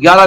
11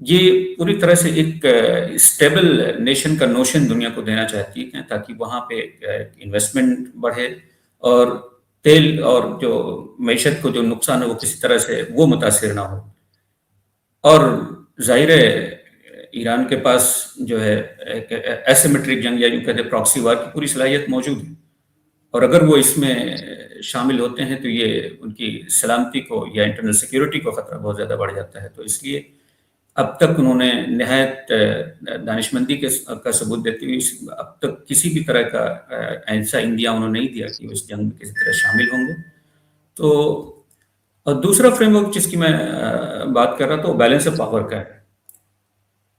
یہ پوری طرح سے ایک اسٹیبل نیشن کا نوشن دنیا کو دینا چاہتی ہے تاکہ وہاں پہ انویسٹمنٹ بڑھے اور تیل اور جو معیشت کو جو نقصان ہے وہ کسی طرح سے وہ متاثر نہ ہو. اور ظاہر ہے ایران کے پاس جو ہے ایک ایسیمیٹرک جنگ یا یوں کہتے ہیں پراکسی وار کی پوری صلاحیت موجود ہے، اور اگر وہ اس میں شامل ہوتے ہیں تو یہ ان کی سلامتی کو یا انٹرنل سیکیورٹی کو خطرہ بہت زیادہ بڑھ جاتا ہے. تو اس لیے اب تک انہوں نے نہایت دانشمندی کا ثبوت دیتے ہوئے اب تک کسی بھی طرح کا ایسا اندیا انہوں نے نہیں دیا کہ وہ اس جنگ میں کسی طرح شامل ہوں گے. تو اور دوسرا فریم ورک جس کی میں بات کر رہا تھا وہ بیلنس آف پاور کا ہے.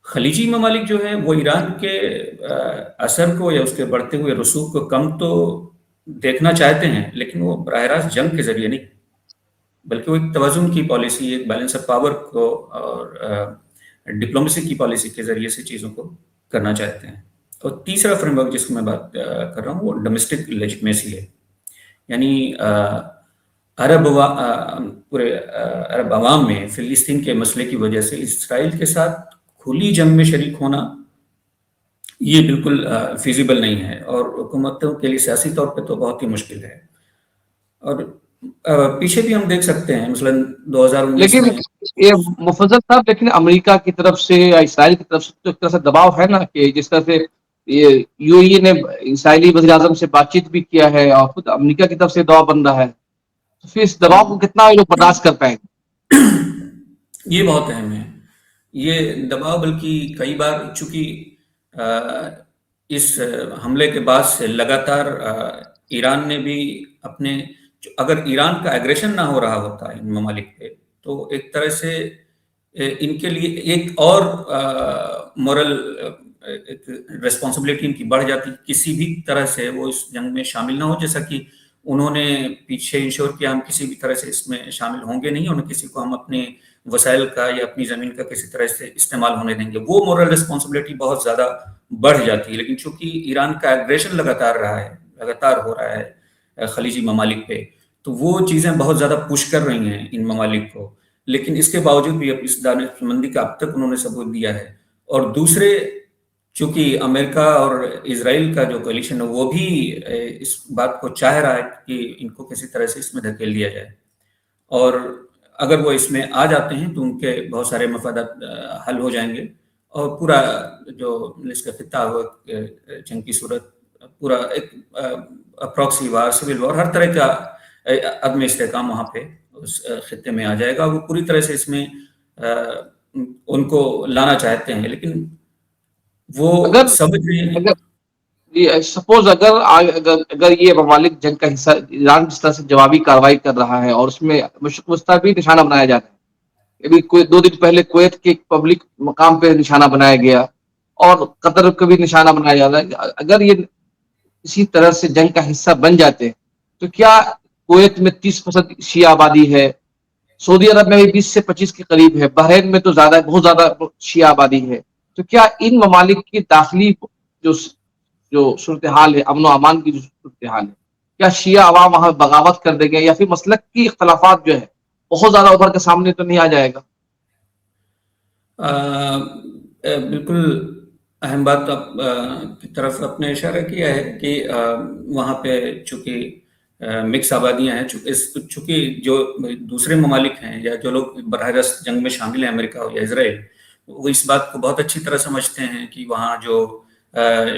خلیجی ممالک جو ہے وہ ایران کے اثر کو یا اس کے بڑھتے ہوئے رسوخ کو کم تو دیکھنا چاہتے ہیں، لیکن وہ براہ راست جنگ کے ذریعے نہیں، بلکہ وہ ایک توازن کی پالیسی، ایک بیلنس آف پاور کو اور ڈپلومیسی کی پالیسی کے ذریعے سے چیزوں کو کرنا چاہتے ہیں. اور تیسرا فریم ورک جس کی میں بات کر رہا ہوں وہ ڈومیسٹک لیجٹمیسی ہے، یعنی پورے عرب عوام میں فلسطین کے مسئلے کی وجہ سے اسرائیل کے ساتھ کھلی جنگ میں شریک ہونا یہ بالکل فیزیبل نہیں ہے، اور حکومتوں کے لیے سیاسی طور پہ تو بہت ہی مشکل ہے. اور پیچھے بھی ہم دیکھ سکتے ہیں مثلا 2019 لیکن میں یہ مفضل صاحب، لیکن امریکہ کی طرف سے یا اسرائیل کی طرف سے تو ایک طرح سے دباؤ ہے نا، کہ جس طرح سے یہ یو اے ای نے اسرائیلی وزیر اعظم سے بات چیت بھی کیا ہے اور خود امریکہ کی طرف سے دباؤ بن رہا ہے، تو پھر اس دباؤ کو کتنا لوگ برداشت کر پائیں گے؟ یہ بہت اہم ہے یہ دباؤ، بلکہ کئی بار چونکہ اس حملے کے بعد سے لگاتار ایران نے بھی اپنے، اگر ایران کا ایگریشن نہ ہو رہا ہوتا ان ممالک پہ تو ایک طرح سے ان کے لیے ایک اور مورل ریسپانسبلٹی ان کی بڑھ جاتی، کسی بھی طرح سے وہ اس جنگ میں شامل نہ ہو، جیسا کہ انہوں نے پیچھے انشور کیا ہم کسی بھی طرح سے اس میں شامل ہوں گے نہیں، اور کسی کو ہم اپنے وسائل کا یا اپنی زمین کا کسی طرح سے استعمال ہونے دیں گے. وہ مورل ریسپانسبلٹی بہت زیادہ بڑھ جاتی ہے. لیکن چونکہ ایران کا ایگریشن لگاتار ہو رہا ہے خلیجی ممالک پہ، تو وہ چیزیں بہت زیادہ پش کر رہی ہیں ان ممالک کو. لیکن اس کے باوجود بھی اب اس دانشمندی کا اب تک انہوں نے ثبوت دیا ہے. اور دوسرے چونکہ امریکہ اور اسرائیل کا جو کولیشن ہے وہ بھی اس بات کو چاہ رہا ہے کہ ان کو کسی طرح سے اس میں دھکیل دیا جائے، اور اگر وہ اس میں آ جاتے ہیں تو ان کے بہت سارے مفادات حل ہو جائیں گے، اور پورا جو اس کا خطہ ہو جنگ کی صورت، پورا ایک پراکسی وار، سول وار، ہر طرح کا عدم استحکام وہاں پہ اس خطے میں آ جائے گا. وہ پوری طرح سے اس میں ان کو لانا چاہتے ہیں، لیکن وہ اگر سمجھ رہے ہیں. سپوز اگر یہ ممالک جنگ کا حصہ، ایران جس طرح سے جوابی کارروائی کر رہا ہے اور اس میں مشرق وسطیٰ بھی نشانہ بنایا جا رہا ہے، ابھی 2 دن پہلے کویت کے ایک پبلک مقام پہ نشانہ بنایا گیا اور قطر کو بھی نشانہ بنایا جا رہا ہے، اگر یہ اسی طرح سے جنگ کا حصہ بن جاتے تو کیا کویت میں 30% شیعہ آبادی ہے، سعودی عرب میں بھی 20 سے 25 کے قریب ہے، بحرین میں تو زیادہ، بہت زیادہ شیعہ آبادی ہے، تو کیا ان ممالک کی داخلی جو صورتحال ہے، امن و امان کی جو صورتحال ہے، کیا شیعہ عوام وہاں بغاوت کر دیں گے، یا پھر مسلک کی اختلافات جو ہے بہت زیادہ ابھر کے سامنے تو نہیں آ جائے گا؟ بالکل اہم بات آپ کی طرف آپ نے اشارہ کیا ہے کہ وہاں پہ چونکہ مکس آبادیاں ہیں، چونکہ جو دوسرے ممالک ہیں یا جو لوگ براہ راست جنگ میں شامل ہیں، امریکہ ہو یا اسرائیل، وہ اس بات کو بہت اچھی طرح سمجھتے ہیں کہ وہاں جو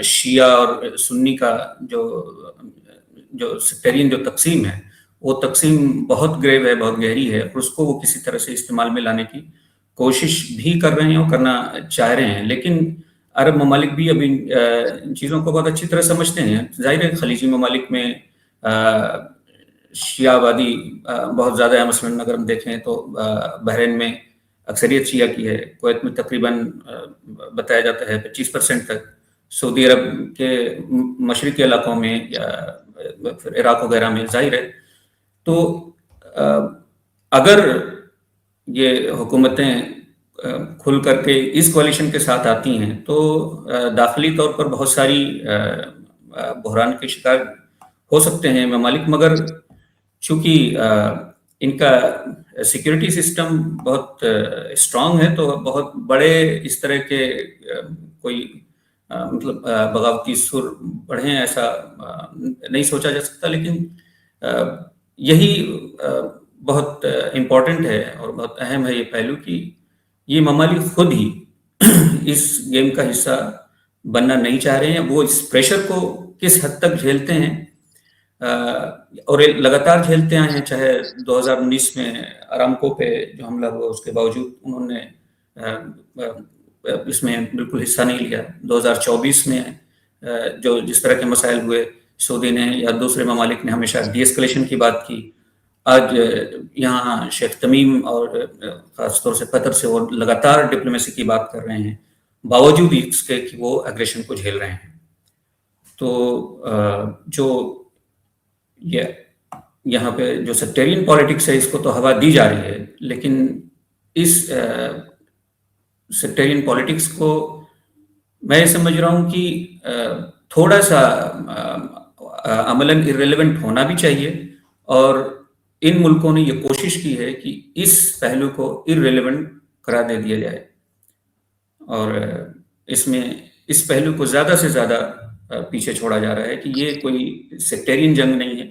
شیعہ اور سنی کا جو سیکٹرین جو تقسیم ہے، وہ تقسیم بہت گریو ہے، بہت گہری ہے، اور اس کو وہ کسی طرح سے استعمال میں لانے کی کوشش بھی کر رہے ہیں اور کرنا چاہ رہے ہیں. لیکن عرب ممالک بھی اب ان چیزوں کو بہت اچھی طرح سمجھتے ہیں. ظاہر ہے خلیجی ممالک میں شیعہ آبادی بہت زیادہ ہے، مثلاً اگر ہم دیکھیں تو بحرین میں اکثریت شیعہ کی ہے، کویت میں تقریباً بتایا جاتا ہے 25% تک، سعودی عرب کے مشرقی علاقوں میں یا پھر عراق وغیرہ میں. ظاہر ہے تو اگر یہ حکومتیں کھل کر کے اس کوalition کے ساتھ آتی ہیں تو داخلی طور پر بہت ساری بحران کے شکار ہو سکتے ہیں ممالک، مگر چونکہ ان کا سیکیورٹی سسٹم بہت اسٹرانگ ہے، تو بہت بڑے اس طرح کے کوئی مطلب بغاوتی سر بڑھے ہیں ایسا نہیں سوچا جا سکتا، لیکن یہی بہت امپورٹنٹ ہے اور بہت اہم ہے یہ پہلو کہ یہ ممالک خود ہی اس گیم کا حصہ بننا نہیں چاہ رہے ہیں. وہ اس پریشر کو کس حد تک جھیلتے ہیں اور لگاتار جھیلتے آئے ہیں، چاہے 2019 میں ارامکو پہ جو حملہ ہوا اس کے باوجود انہوں نے اس میں بالکل حصہ نہیں لیا. 2024 میں جو جس طرح کے مسائل ہوئے، سعودی نے یا دوسرے ممالک نے ہمیشہ ڈی ایسکلیشن کی بات کی. آج یہاں شیخ تمیم اور خاص طور سے قطر سے وہ لگاتار ڈپلومیسی کی بات کر رہے ہیں، باوجود اس کے کہ وہ اگریشن کو جھیل رہے ہیں. تو جو یہاں پہ جو سیکٹیرین پالیٹکس ہے اس کو تو ہوا دی جا رہی ہے، لیکن اس سیکٹیرین پالیٹکس کو میں یہ سمجھ رہا ہوں کہ تھوڑا سا عملاً irrelevant ہونا بھی چاہیے، اور ان ملکوں نے یہ کوشش کی ہے کہ اس پہلو کو irrelevant قرار دے دیا جائے، اور اس میں اس پہلو کو زیادہ سے زیادہ پیچھے چھوڑا جا رہا ہے کہ یہ کوئی سیکٹیرین جنگ نہیں ہے.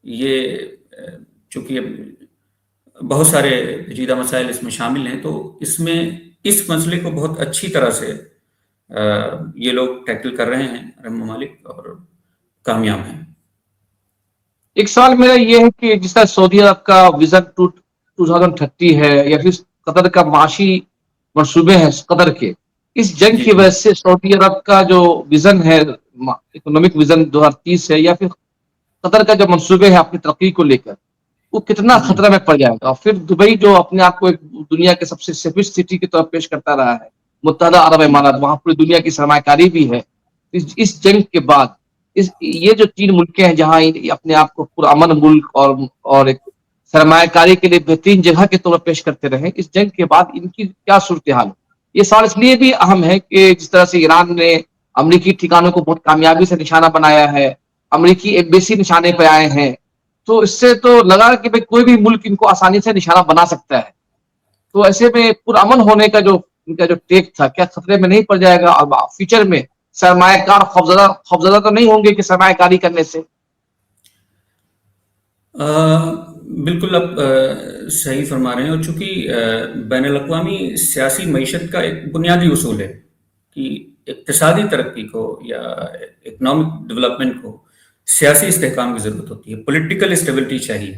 یہ چونکہ بہت سارے پیچیدہ مسائل اس میں شامل ہیں، تو اس میں اس مسئلے کو بہت اچھی طرح سے یہ لوگ ٹیکل کر رہے ہیں عرب ممالک، اور کامیاب ہیں. ایک سوال میرا یہ ہے کہ جس طرح سعودی عرب کا ویژن 2030 ہے، یا پھر قطر کا معاشی منصوبے ہیں قطر کے، اس جنگ کی وجہ سے سعودی عرب کا جو ویژن ہے اکنامک ویژن 2030 ہے، یا پھر قطر کا جو منصوبے ہیں اپنی ترقی کو لے کر، وہ کتنا خطرہ میں پڑ جائے گا؟ پھر دبئی جو اپنے آپ کو ایک دنیا کے سب سے سیفسٹ سٹی کی طور پیش کرتا رہا ہے، متحدہ عرب امارات، وہاں پوری دنیا کی سرمایہ کاری بھی ہے. اس جنگ کے بعد یہ جو 3 ملکیں ہیں جہاں اپنے آپ کو پرامن ملک اور ایک سرمایہ کاری کے لیے بہترین جگہ کے طور پر پیش کرتے رہے، اس جنگ کے بعد ان کی کیا صورتحال؟ یہ سوال اس لیے بھی اہم ہے کہ جس طرح سے ایران نے امریکی ٹھکانوں کو بہت کامیابی سے نشانہ بنایا ہے، امریکی ایمبیسی نشانے پہ آئے ہیں، تو اس سے تو لگا کہ کوئی بھی ملک ان کو آسانی سے نشانہ بنا سکتا ہے. تو ایسے میں پرامن ہونے کا جو ان کا جو ٹیک تھا، کیا خطرے میں نہیں پڑ جائے گا؟ اور فیوچر میں سرمایہ کار خوفزدہ تو نہیں ہوں گے کہ سرمایہ کاری کرنے سے؟ بالکل آپ صحیح فرما رہے ہیں، اور چونکہ بین الاقوامی سیاسی معیشت کا ایک بنیادی اصول ہے کہ اقتصادی ترقی کو یا اکنامک ڈیولپمنٹ کو سیاسی استحکام کی ضرورت ہوتی ہے، پولیٹیکل اسٹیبلٹی چاہیے.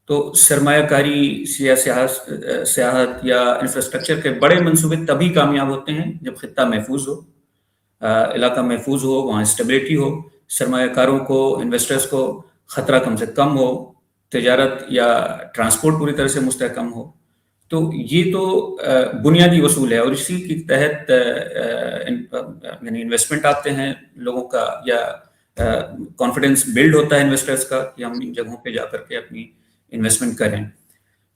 تو سرمایہ کاری، سیاحت یا انفراسٹرکچر کے بڑے منصوبے تبھی کامیاب ہوتے ہیں جب خطہ محفوظ ہو، علاقہ محفوظ ہو، وہاں اسٹیبلٹی ہو، سرمایہ کاروں کو، انویسٹرز کو خطرہ کم سے کم ہو، تجارت یا ٹرانسپورٹ پوری طرح سے مستحکم ہو. تو یہ تو بنیادی اصول ہے، اور اسی کے تحت یعنی انویسٹمنٹ آتے ہیں لوگوں کا، یا کانفیڈنس بلڈ ہوتا ہے انویسٹرز کا کہ ہم ان جگہوں پہ جا کر کے اپنی انویسٹمنٹ کریں.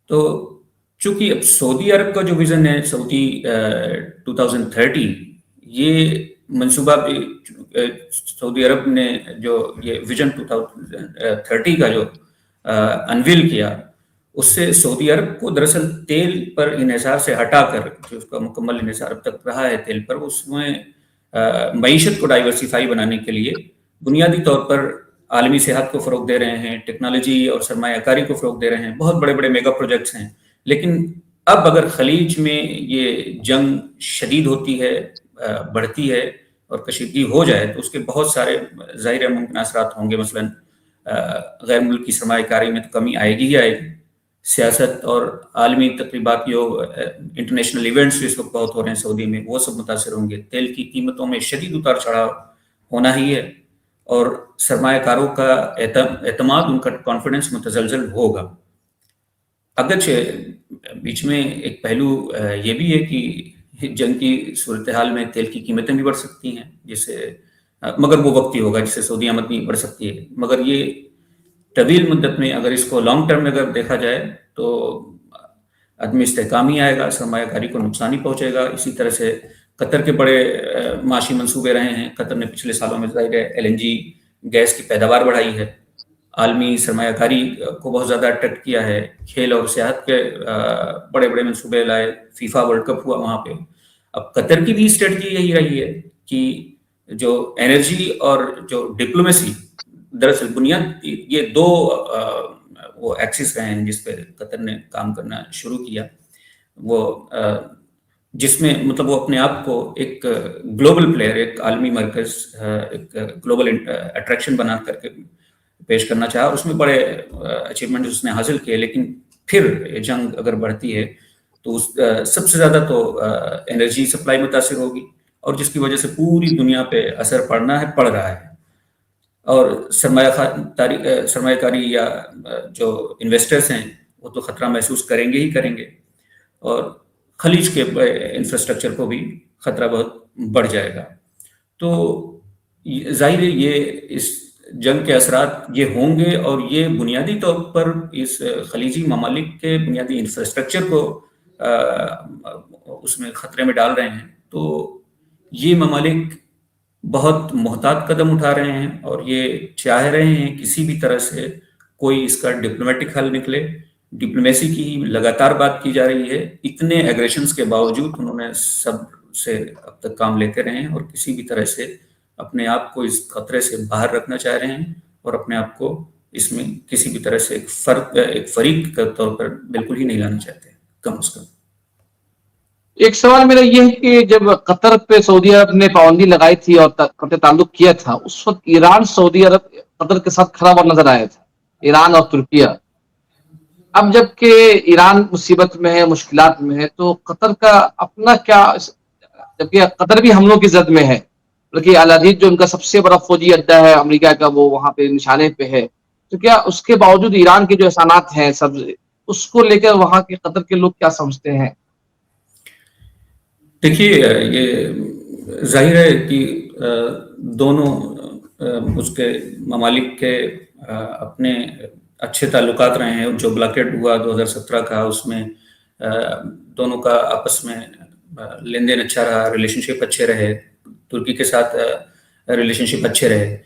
تو چونکہ اب سعودی عرب کا جو ویژن ہے سعودی 2030، یہ منصوبہ بھی سعودی عرب نے جو یہ ویژن 2030 کا جو انویل کیا، اس سے سعودی عرب کو دراصل تیل پر انحصار سے ہٹا کر، جو اس کا مکمل انحصار اب تک رہا ہے تیل پر، اس میں معیشت کو ڈائیورسیفائی بنانے کے لیے بنیادی طور پر عالمی صحت کو فروغ دے رہے ہیں، ٹیکنالوجی اور سرمایہ کاری کو فروغ دے رہے ہیں، بہت بڑے بڑے میگا پروجیکٹس ہیں. لیکن اب اگر خلیج میں یہ جنگ شدید ہوتی ہے، بڑھتی ہے اور کشیدگی ہو جائے، تو اس کے بہت سارے ظاہر ممکن اثرات ہوں گے. مثلاً غیر ملکی سرمایہ کاری میں تو کمی آئے گی ہی آئے گی. سیاست اور عالمی تقریبات، جو انٹرنیشنل ایونٹس اس وقت بہت ہو رہے ہیں سعودی میں، وہ سب متاثر ہوں گے. تیل کی قیمتوں میں شدید اتار چڑھاؤ ہونا ہی ہے، اور سرمایہ کاروں کا اعتماد، ان کا کانفیڈنس متزلزل ہوگا. اگرچہ بیچ میں ایک پہلو یہ بھی ہے کہ جنگ کی صورتحال میں تیل کی قیمتیں بھی بڑھ سکتی ہیں، مگر وہ وقتی ہوگا، جس سے سعودی آمد بھی بڑھ سکتی ہے. مگر یہ طویل مدت میں اگر اس کو لانگ ٹرم میں اگر دیکھا جائے تو عدم استحکام ہی آئے گا، سرمایہ کاری کو نقصان ہی پہنچے گا. اسی طرح سے قطر کے بڑے معاشی منصوبے رہے ہیں. قطر نے پچھلے سالوں میں ظاہر ہے LNG گیس کی پیداوار بڑھائی ہے. عالمی سرمایہ کاری کو بہت زیادہ اٹریکٹ کیا ہے، کھیل اور سیاحت کے بڑے بڑے منصوبے لائے، فیفا ورلڈ کپ ہوا وہاں پہ۔ اب قطر کی بھی اسٹریٹجی یہی رہی ہے کہ جو انرجی اور جو ڈپلومیسی، دراصل بنیاد یہ دو وہ ایکسس رہے ہیں جس پہ قطر نے کام کرنا شروع کیا، وہ جس میں مطلب وہ اپنے آپ کو ایک گلوبل پلیئر، ایک عالمی مرکز، ایک گلوبل اٹریکشن بنا کر کے پیش کرنا چاہا، اور اس میں بڑے اچیومنٹ اس نے حاصل کیے۔ لیکن پھر جنگ اگر بڑھتی ہے تو سب سے زیادہ تو انرجی سپلائی متاثر ہوگی، اور جس کی وجہ سے پوری دنیا پہ اثر پڑ رہا ہے، اور سرمایہ کاری یا جو انویسٹرز ہیں وہ تو خطرہ محسوس کریں گے ہی کریں گے، اور خلیج کے انفراسٹرکچر کو بھی خطرہ بہت بڑھ جائے گا۔ تو ظاہر ہے یہ اس جنگ کے اثرات یہ ہوں گے، اور یہ بنیادی طور پر اس خلیجی ممالک کے بنیادی انفراسٹرکچر کو اس میں خطرے میں ڈال رہے ہیں۔ تو یہ ممالک بہت محتاط قدم اٹھا رہے ہیں، اور یہ چاہ رہے ہیں کسی بھی طرح سے کوئی اس کا ڈپلومیٹک حل نکلے۔ ڈپلومیسی کی لگاتار بات کی جا رہی ہے، اتنے ایگریشنز کے باوجود انہوں نے صبر سے اب تک کام لیتے رہے ہیں، اور کسی بھی طرح سے اپنے آپ کو اس خطرے سے باہر رکھنا چاہ رہے ہیں، اور اپنے آپ کو اس میں کسی بھی طرح سے ایک فریق کے طور پر بالکل ہی نہیں لانا چاہتے، کم از کم۔ ایک سوال میرا یہ ہے کہ جب قطر پہ سعودی عرب نے پابندی لگائی تھی اور قطع تعلق کیا تھا، اس وقت ایران سعودی عرب قطر کے ساتھ کھڑا ہوا نظر آیا تھا، ایران اور ترکیہ۔ اب جب کہ ایران مصیبت میں ہے، مشکلات میں ہے، تو قطر کا اپنا کیا، جبکہ قطر بھی حملوں کی زد میں ہے، بلکہ الحدید جو ان کا سب سے بڑا فوجی اڈا ہے امریکہ کا، وہ وہاں پہ نشانے پہ ہے، تو کیا اس کے باوجود ایران کے جو احسانات ہیں سب، اس کو لے کر وہاں کے قطر کے لوگ کیا سمجھتے ہیں؟ دیکھیے، یہ ظاہر ہے کہ دونوں اس کے ممالک کے اپنے اچھے تعلقات رہے ہیں۔ جو بلاکیڈ ہوا 2017 کا، اس میں دونوں کا آپس میں لین دین اچھا رہا، ریلیشن شپ اچھے رہے، ترکی کے ساتھ ریلیشن شپ اچھے رہے۔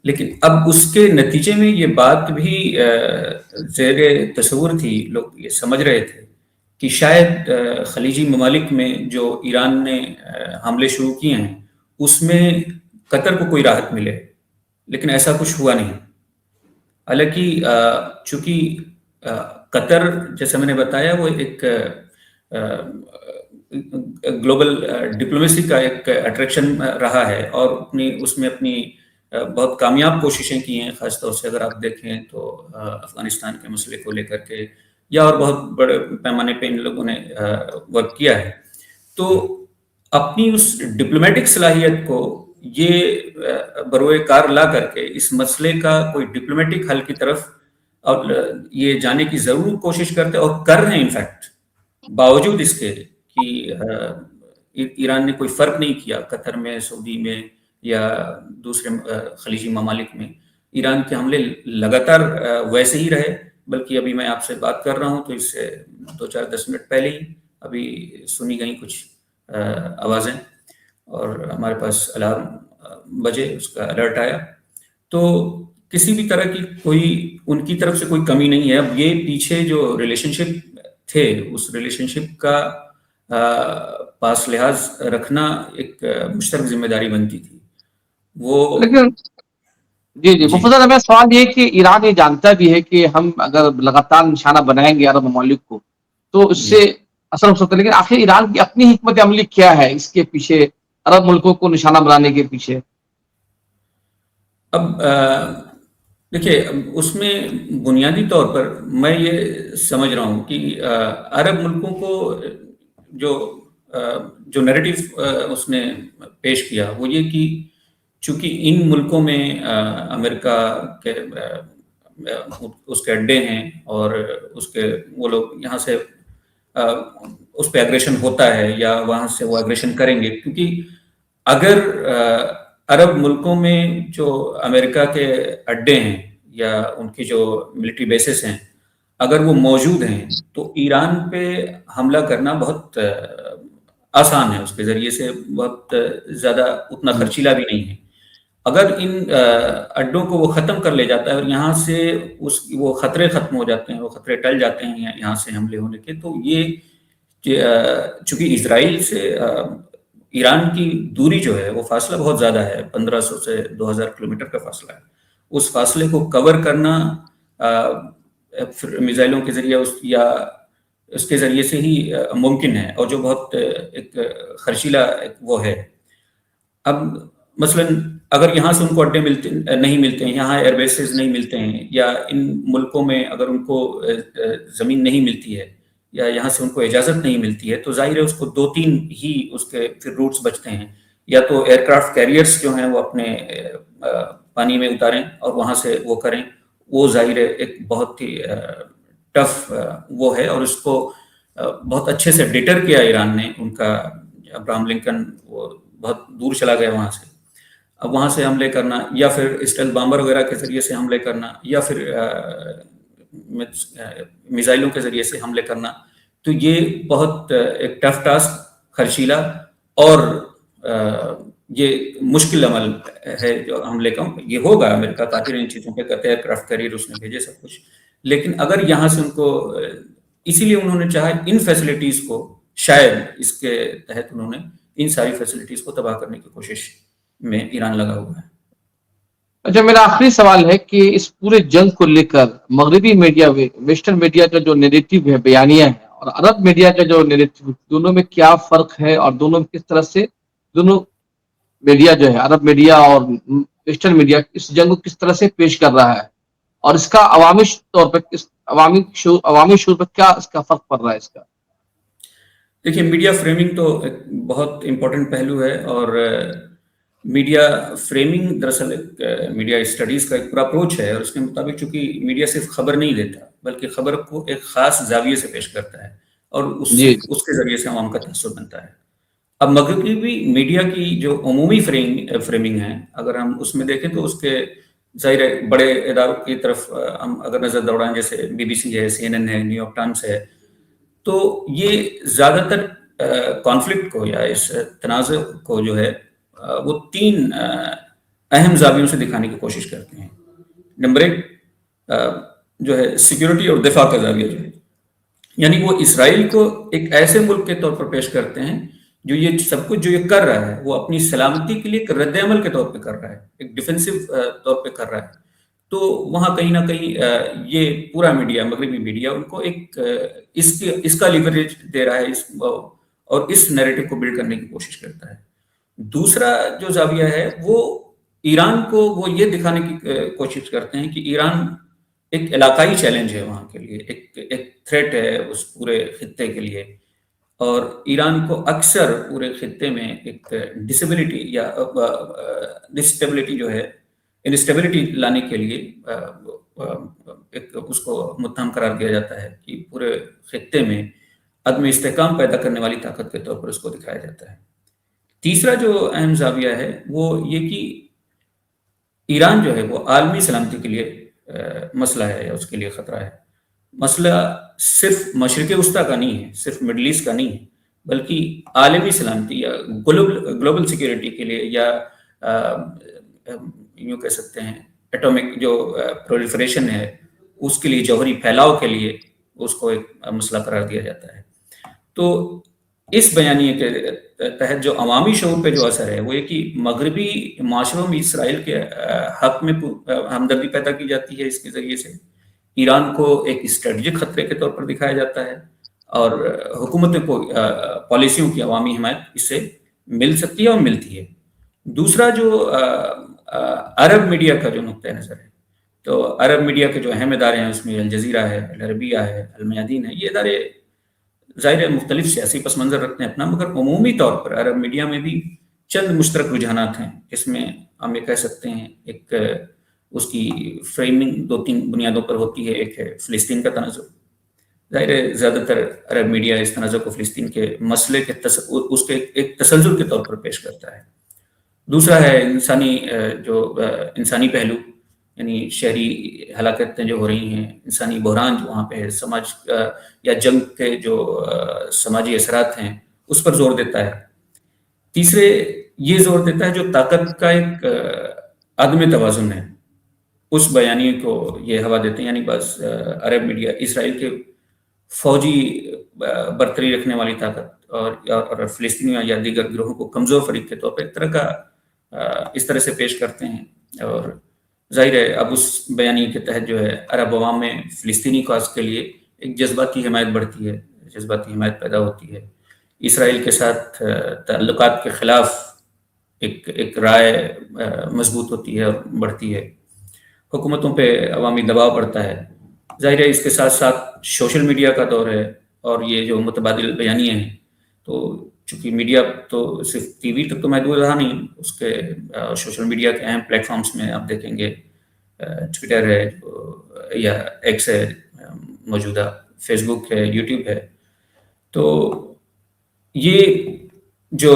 لیکن اب اس کے نتیجے میں یہ بات بھی زیر تصور تھی، لوگ یہ سمجھ رہے تھے کہ شاید خلیجی ممالک میں جو ایران نے حملے شروع کیے ہیں اس میں قطر کو کوئی راحت ملے، لیکن ایسا کچھ ہوا نہیں۔ حالانکہ چونکہ قطر، جیسے میں نے بتایا، وہ ایک گلوبل ڈپلومیسی کا ایک اٹریکشن رہا ہے، اور اس میں اپنی بہت کامیاب کوششیں کی ہیں، خاص طور سے اگر آپ دیکھیں تو افغانستان کے مسئلے کو لے کر کے، یا اور بہت بڑے پیمانے پہ ان لوگوں نے ورک کیا ہے۔ تو اپنی اس ڈپلومیٹک صلاحیت کو یہ بروئے کار لا کر کے اس مسئلے کا کوئی ڈپلومیٹک حل کی طرف اور یہ جانے کی ضرور کوشش کرتے، اور کر رہے ہیں انفیکٹ، باوجود اس کے کہ ایران نے کوئی فرق نہیں کیا قطر میں، سعودی میں، یا دوسرے خلیجی ممالک میں۔ ایران کے حملے لگاتار ویسے ہی رہے، بلکہ ابھی میں آپ سے بات کر رہا ہوں تو اس سے 2-4-10 منٹ پہلے ہی ابھی سنی گئی کچھ آوازیں، اور ہمارے پاس الارم بجے، اس کا الرٹ آیا۔ تو کسی بھی طرح کی کوئی ان کی طرف سے کوئی کمی نہیں ہے۔ اب یہ پیچھے جو ریلیشن شپ تھے، اس ریلیشن شپ کا پاس لحاظ رکھنا ایک مشترک ذمہ داری بنتی تھی وہ۔ لیکن جی مفضل، ہمیں سوال یہ کہ ایران یہ جانتا بھی ہے کہ ہم اگر لگاتار نشانہ بنائیں گے عرب ممالک کو تو اس سے اثر ہو سکتا ہے، لیکن آخر ایران کی اپنی حکمت عملی کیا ہے اس کے پیچھے، عرب ملکوں کو نشانہ بنانے کے پیچھے؟ اب دیکھیے، اس میں بنیادی طور پر میں یہ سمجھ رہا ہوں کہ عرب ملکوں کو جو نیریٹو اس نے پیش کیا وہ یہ کہ چونکہ ان ملکوں میں امریکہ کے اس کے اڈے ہیں، اور اس کے وہ لوگ یہاں سے اس پہ ایگریشن ہوتا ہے، یا وہاں سے وہ ایگریشن کریں گے، کیونکہ اگر عرب ملکوں میں جو امریکہ کے اڈے ہیں یا ان کی جو ملٹری بیسز ہیں، اگر وہ موجود ہیں تو ایران پہ حملہ کرنا بہت آسان ہے، اس کے ذریعے سے بہت زیادہ اتنا خرچیلا بھی نہیں ہے۔ اگر ان اڈوں کو وہ ختم کر لے جاتا ہے اور یہاں سے وہ خطرے ختم ہو جاتے ہیں، وہ خطرے ٹل جاتے ہیں یہاں سے حملے ہونے کے، تو یہ چونکہ اسرائیل سے ایران کی دوری جو ہے وہ فاصلہ بہت زیادہ ہے، 1500 سے 2000 کلومیٹر کا فاصلہ ہے. اس فاصلے کو کور کرنا میزائلوں کے ذریعے یا اس کے ذریعے سے ہی ممکن ہے، اور جو بہت ایک خرچیلا وہ ہے. اب مثلا اگر یہاں سے ان کو اڈے نہیں ملتے ہیں، یہاں ایئر بیسز نہیں ملتے ہیں، یا ان ملکوں میں اگر ان کو زمین نہیں ملتی ہے، یا یہاں سے ان کو اجازت نہیں ملتی ہے، تو ظاہر ہے اس کو 2-3 ہی اس کے پھر روٹس بچتے ہیں. یا تو ایئر کرافٹ کیریئرس جو ہیں وہ اپنے پانی میں اتاریں اور وہاں سے وہ کریں، وہ ظاہر ہے ایک بہت ہی ٹف وہ ہے، اور اس کو بہت اچھے سے ڈیٹر کیا ایران نے. ان کا ابراہم لنکن وہ بہت دور چلا گیا وہاں سے. اب وہاں سے حملے کرنا، یا پھر اسٹیل بامبر وغیرہ کے ذریعے سے حملے کرنا، یا پھر میزائلوں کے ذریعے سے حملے کرنا، تو یہ بہت ایک ٹف ٹاسک، خرچیلا اور یہ مشکل عمل ہے جو حملے کا. یہ ہوگا، امریکہ قادر ان چیزوں پہ کرتے ہیں، کرافٹ کیریئر اس نے بھیجے سب کچھ، لیکن اگر یہاں سے ان کو اسی لیے انہوں نے چاہا ان فیسلٹیز کو، شاید اس کے تحت انہوں نے ان ساری فیسلٹیز کو تباہ کرنے کی کوشش میں ایران لگا ہوا ہے. اچھا، میرا آخری سوال ہے کہ اس پورے جنگ کو لے کر مغربی میڈیا، ویسٹرن میڈیا کا جو نیریٹو ہے، بیانیہ ہے، اور عرب میڈیا کا جو نیریٹو، دونوں میں کیا فرق ہے، اور دونوں میں کس طرح سے دونوں میڈیا جو ہے، عرب میڈیا اور ویسٹرن میڈیا، اس جنگ کو کس طرح سے پیش کر رہا ہے، اور اس کا عوامی طور پر عوامی شعور پر کیا اس کا فرق پڑ رہا ہے اس کا؟ دیکھیے، میڈیا فریمنگ تو ایک بہت امپورٹنٹ پہلو ہے، اور میڈیا فریمنگ دراصل ایک میڈیا اسٹڈیز کا ایک پورا اپروچ ہے، اور اس کے مطابق چونکہ میڈیا صرف خبر نہیں دیتا بلکہ خبر کو ایک خاص زاویے سے پیش کرتا ہے، اور جی اس کے ذریعے سے عوام کا تاثر بنتا ہے. اب مغربی میڈیا کی جو عمومی فریمنگ ہے، اگر ہم اس میں دیکھیں تو اس کے ظاہر ہے بڑے اداروں کی طرف ہم اگر نظر دوڑائیں، جیسے BBC ہے، CNN ہے، نیو یارک ٹائمز ہے، تو یہ زیادہ تر کانفلکٹ کو یا اس تنازع کو جو ہے وہ 3 اہم زاویوں سے دکھانے کی کوشش کرتے ہیں. نمبر 1 جو ہے سیکیورٹی اور دفاع کا زاویہ جو ہے، یعنی وہ اسرائیل کو ایک ایسے ملک کے طور پر پیش کرتے ہیں جو یہ سب کچھ جو یہ کر رہا ہے وہ اپنی سلامتی کے لیے ایک رد عمل کے طور پہ کر رہا ہے، ایک ڈیفینسو طور پہ کر رہا ہے. تو وہاں کہیں نہ کہیں یہ پورا میڈیا، مغربی میڈیا، ان کو ایک اس کا لیوریج دے رہا ہے، اور اس نیریٹو کو بلڈ کرنے کی کوشش کرتا ہے. دوسرا جو زاویہ ہے وہ ایران کو وہ یہ دکھانے کی کوشش کرتے ہیں کہ ایران ایک علاقائی چیلنج ہے وہاں کے لیے، ایک تھریٹ ہے اس پورے خطے کے لیے، اور ایران کو اکثر پورے خطے میں ایک ڈسیبلٹی یا ڈسٹیبلٹی جو ہے، انسٹیبلٹی لانے کے لیے ایک اس کو متہم قرار دیا جاتا ہے کہ پورے خطے میں عدم استحکام پیدا کرنے والی طاقت کے طور پر اس کو دکھایا جاتا ہے. تیسرا جو اہم زاویہ ہے وہ یہ کہ ایران جو ہے وہ عالمی سلامتی کے لیے مسئلہ ہے، یا اس کے لیے خطرہ ہے. مسئلہ صرف مشرق وسطیٰ کا نہیں ہے، صرف مڈل ایسٹ کا نہیں ہے، بلکہ عالمی سلامتی یا گلوبل سیکیورٹی کے لیے، یا یوں کہہ سکتے ہیں ایٹامک جو پرولیفریشن ہے اس کے لیے، جوہری پھیلاؤ کے لیے اس کو ایک مسئلہ قرار دیا جاتا ہے. تو اس بیانیے کے تحت جو عوامی شعور پہ جو اثر ہے وہ یہ کہ مغربی معاشروں میں اسرائیل کے حق میں ہمدردی پیدا کی جاتی ہے. اس کے ذریعے سے ایران کو ایک اسٹریٹجک خطرے کے طور پر دکھایا جاتا ہے، اور حکومتوں کو پالیسیوں کی عوامی حمایت اس سے مل سکتی ہے اور ملتی ہے. دوسرا جو عرب میڈیا کا جو نقطۂ نظر ہے، تو عرب میڈیا کے جو اہم ادارے ہیں اس میں الجزیرہ ہے، العربیہ ہے، المیادین ہے. یہ ادارے ظاہر مختلف سیاسی پس منظر رکھتے ہیں اپنا، مگر عمومی طور پر عرب میڈیا میں بھی چند مشترک رجحانات ہیں. اس میں ہم یہ کہہ سکتے ہیں ایک اس کی فریمنگ 2-3 بنیادوں پر ہوتی ہے. ایک ہے فلسطین کا تنازع. ظاہر ہے زیادہ تر عرب میڈیا اس تنازع کو فلسطین کے مسئلے کے اس کے ایک تسلسل کے طور پر پیش کرتا ہے. دوسرا ہے انسانی پہلو، یعنی شہری ہلاکتیں جو ہو رہی ہیں، انسانی بحران جو وہاں پہ ہے، سماج یا جنگ کے جو سماجی اثرات ہیں اس پر زور دیتا ہے. تیسرے یہ زور دیتا ہے جو طاقت کا ایک عدم توازن ہے، اس بیانیے کو یہ ہوا دیتے ہیں، یعنی بس عرب میڈیا اسرائیل کے فوجی برتری رکھنے والی طاقت اور فلسطینیوں یا دیگر گروہوں کو کمزور فریق کے طور پر ایک طرح کا اس طرح سے پیش کرتے ہیں، اور ظاہر ہے اب اس بیانیے کے تحت جو ہے عرب عوام میں فلسطینی کاز کے لیے ایک جذباتی حمایت بڑھتی ہے، جذباتی حمایت پیدا ہوتی ہے، اسرائیل کے ساتھ تعلقات کے خلاف ایک رائے مضبوط ہوتی ہے اور بڑھتی ہے، حکومتوں پہ عوامی دباؤ پڑتا ہے۔ ظاہر ہے اس کے ساتھ ساتھ سوشل میڈیا کا دور ہے، اور یہ جو متبادل بیانیے ہیں، تو چونکہ میڈیا تو صرف ٹی وی تک تو محدود رہا نہیں، اس کے سوشل میڈیا کے اہم پلیٹ فارمز میں آپ دیکھیں گے ٹویٹر ہے یا ایکس ہے، موجودہ فیس بک ہے، یوٹیوب ہے، تو یہ جو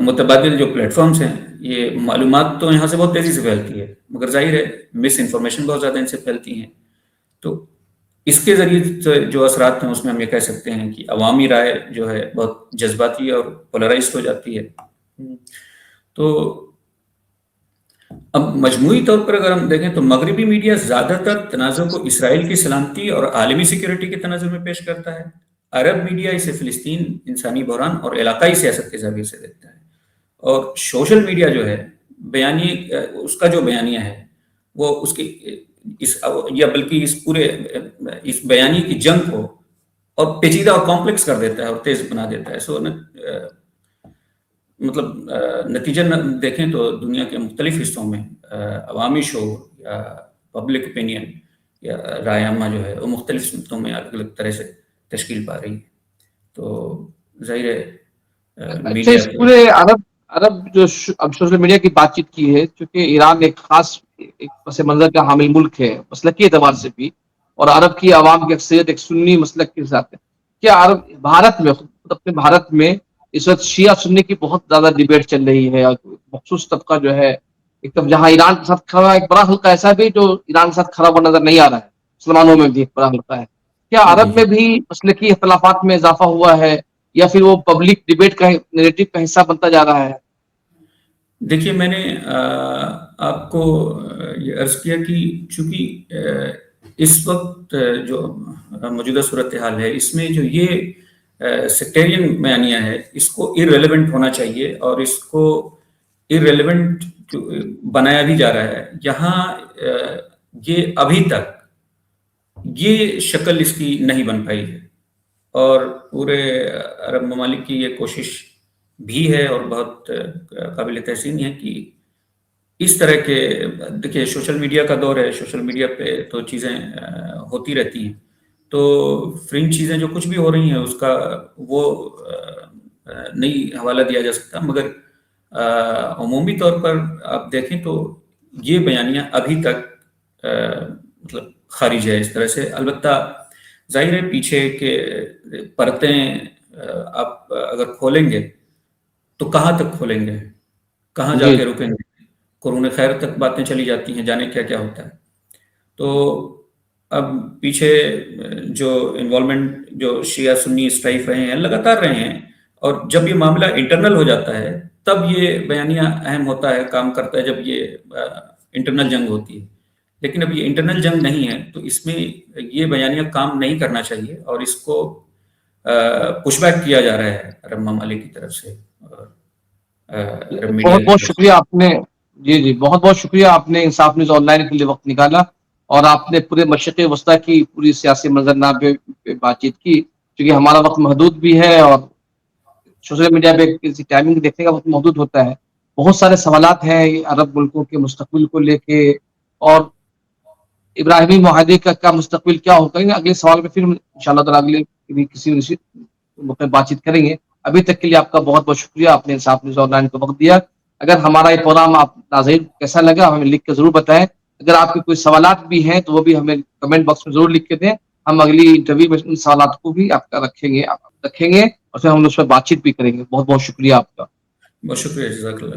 متبادل جو پلیٹ فارمز ہیں، یہ معلومات تو یہاں سے بہت تیزی سے پھیلتی ہے، مگر ظاہر ہے مس انفارمیشن بہت زیادہ ان سے پھیلتی ہیں، تو اس کے ذریعے سے جو اثرات ہیں اس میں ہم یہ کہہ سکتے ہیں کہ عوامی رائے جو ہے بہت جذباتی اور پولرائزڈ ہو جاتی ہے۔ تو اب مجموعی طور پر اگر ہم دیکھیں تو مغربی میڈیا زیادہ تر تنازع کو اسرائیل کی سلامتی اور عالمی سیکیورٹی کے تناظر میں پیش کرتا ہے، عرب میڈیا اسے فلسطین، انسانی بحران اور علاقائی سیاست کے زاویے سے دیکھتا ہے، اور سوشل میڈیا جو ہے بیانیے اس کا جو بیانیہ ہے وہ اس کی یا بلکہ اس پورے اس بیانیے کی جنگ کو اور پیچیدہ اور کمپلیکس کر دیتا ہے اور تیز بنا دیتا ہے۔ سو مطلب نتیجہ دیکھیں تو دنیا کے مختلف حصوں میں عوامی شعور یا پبلک اوپینین یا رائے عامہ جو ہے وہ مختلف سمتوں میں الگ الگ طرح سے تشکیل پا رہی ہے، تو ظاہر ہے اچھا، اس پورے عرب جو اب سوشل میڈیا کی بات چیت کی ہے، چونکہ ایران ایک خاص ایک پس منظر کا حامل ملک ہے مسلکی اعتبار سے بھی، اور عرب کی عوام کی اکثریت ایک سنی مسلک کے ساتھ ہے، کیا عرب بھارت میں خود اپنے بھارت میں اس وقت شیعہ سنی کی بہت زیادہ ڈیبیٹ چل رہی ہے، اور مخصوص طبقہ جو ہے ایک طرف جہاں ایران کے ساتھ کھڑا، ایک بڑا حلقہ ایسا بھی جو ایران کے ساتھ کھڑا ہوا نظر نہیں آ رہا ہے، مسلمانوں میں بھی ایک بڑا حلقہ ہے، کیا جی عرب میں بھی مسلکی اختلافات میں اضافہ ہوا ہے، یا پھر وہ پبلک ڈیبیٹ کا نیریٹو کا حصہ بنتا جا رہا ہے؟ دیکھیے میں نے آپ کو یہ عرض کیا کہ چونکہ اس وقت جو موجودہ صورتحال ہے اس میں جو یہ سیکٹیرین بیانیہ ہے اس کو ارریلیونٹ ہونا چاہیے، اور اس کو ارریلیونٹ بنایا بھی جا رہا ہے، یہاں یہ ابھی تک یہ شکل اس کی نہیں بن پائی ہے، اور پورے عرب ممالک کی یہ کوشش بھی ہے اور بہت قابل تحسین ہے کہ اس طرح کے دیکھیے سوشل میڈیا کا دور ہے، سوشل میڈیا پہ تو چیزیں ہوتی رہتی ہیں، تو فرنج چیزیں جو کچھ بھی ہو رہی ہیں اس کا وہ نہیں حوالہ دیا جا سکتا، مگر عمومی طور پر آپ دیکھیں تو یہ بیانیہ ابھی تک مطلب خارج ہے اس طرح سے۔ البتہ ظاہر ہے پیچھے کے پرتیں آپ اگر کھولیں گے تو کہاں تک کھولیں گے، کہاں جا جی کے رکیں گے، قرون خیر تک باتیں چلی جاتی ہیں، جانے کیا کیا ہوتا ہے۔ تو اب پیچھے جو انوالومنٹ جو شیعہ سنی اسٹرائف رہے ہیں لگاتار رہے ہیں، اور جب یہ معاملہ انٹرنل ہو جاتا ہے تب یہ بیانیہ اہم ہوتا ہے، کام کرتا ہے، جب یہ انٹرنل جنگ ہوتی ہے، لیکن اب یہ انٹرنل جنگ نہیں ہے تو اس میں یہ بیانیہ کام نہیں کرنا چاہیے، اور اس کو پش بیک کیا جا رہا ہے عرب ممالک کی طرف سے، عرب میڈیا بہت کی بہت طرف سے۔ شکریہ آپ نے، جی بہت بہت شکریہ آپ نے انصاف نیوز آن لائن کے لیے وقت نکالا، اور آپ نے پورے مشرق وسطیٰ کی پوری سیاسی منظرنامے پہ بات چیت کی، کیونکہ ہمارا وقت محدود بھی ہے اور سوشل میڈیا پہ کسی ٹائمنگ دیکھنے کا وقت محدود ہوتا ہے، بہت سارے سوالات ہیں عرب ملکوں کے مستقبل کو لے کے، اور ابراہیمی معاہدے کا کیا مستقبل کیا ہوگا، اگلے سوال میں پھر انشاءاللہ تعالیٰ اگلے کسی موقع بات چیت کریں گے۔ ابھی تک کے لیے آپ کا بہت بہت شکریہ، آپ نے انصاف نیوز آن لائن کو وقت دیا۔ اگر ہمارا یہ پروگرام آپ ناظرین کیسا لگا ہمیں لکھ کے ضرور بتائیں، اگر آپ کے کوئی سوالات بھی ہیں تو وہ بھی ہمیں کمنٹ باکس میں ضرور لکھ کے دیں، ہم اگلی انٹرویو میں ان سوالات کو بھی آپ کا رکھیں گے اور پھر ہم اس پر بات چیت بھی کریں گے۔ بہت بہت شکریہ آپ کا۔ بہت شکریہ، جزاک اللہ۔